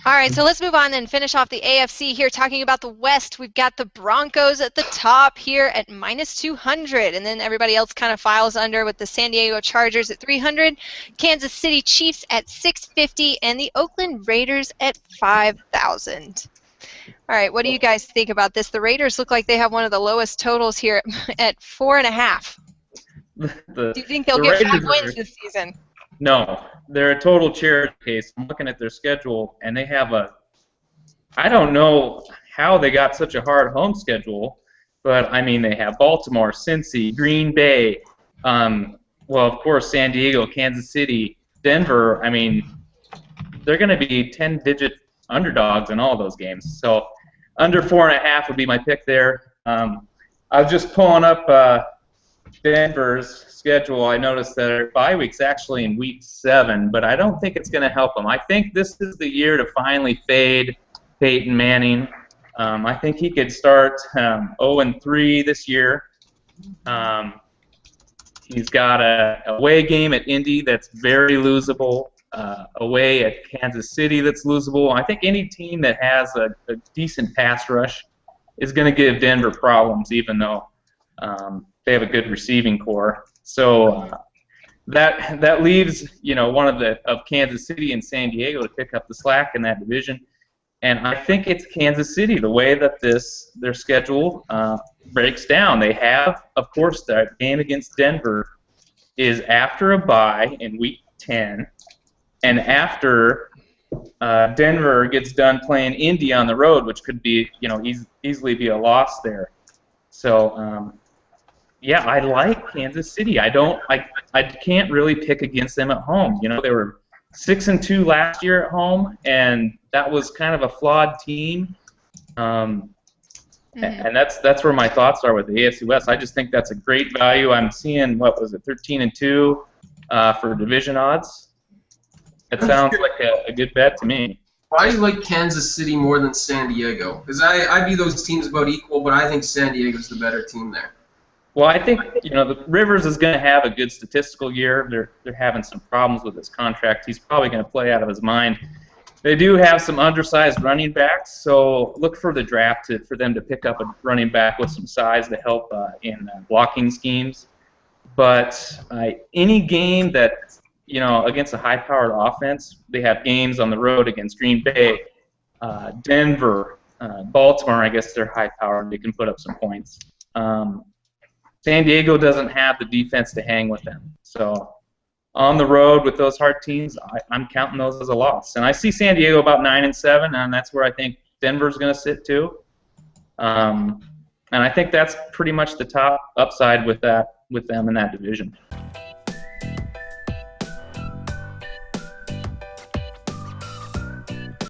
All right, so let's move on and finish off the AFC here, talking about the West. We've got the Broncos at the top here at -200, and then everybody else kind of files under with the San Diego Chargers at 300, Kansas City Chiefs at 650, and the Oakland Raiders at 5,000. All right, what do you guys think about this? The Raiders look like they have one of the lowest totals here at 4.5. Do you think they'll get 5 wins this season? No, they're a total charity case. I'm looking at their schedule, and they have I don't know how they got such a hard home schedule, but, I mean, they have Baltimore, Cincy, Green Bay, well, of course, San Diego, Kansas City, Denver. I mean, they're going to be 10-digit underdogs in all those games. So under 4.5 would be my pick there. I was just pulling up Denver's schedule. I noticed that their bye week's actually in week 7, but I don't think it's going to help them. I think this is the year to finally fade Peyton Manning. I think he could start 0-3 this year. He's got a away game at Indy that's very losable. Away at Kansas City that's losable. I think any team that has a decent pass rush is going to give Denver problems, even though they have a good receiving core. So that leaves one of Kansas City and San Diego to pick up the slack in that division. And I think it's Kansas City, the way that their schedule breaks down. They have, of course, that game against Denver is after a bye in week 10, and after Denver gets done playing Indy on the road, which could be, easily be a loss there. So, yeah, I like Kansas City. I can't really pick against them at home. They were 6-2 last year at home, and that was kind of a flawed team. And that's where my thoughts are with the AFC West. I just think that's a great value. I'm seeing, 13-2 for division odds. It sounds like a good bet to me. Why do you like Kansas City more than San Diego? Because I view those teams about equal, but I think San Diego's the better team there. Well, I think the Rivers is going to have a good statistical year. They're having some problems with his contract. He's probably going to play out of his mind. They do have some undersized running backs, so look for the draft for them to pick up a running back with some size to help in blocking schemes. But any game that against a high-powered offense, they have games on the road against Green Bay, Denver, Baltimore. I guess they're high-powered. They can put up some points. San Diego doesn't have the defense to hang with them. So on the road with those hard teams, I'm counting those as a loss. And I see San Diego about 9-7, and that's where I think Denver's going to sit too. And I think that's pretty much the top upside with them in that division.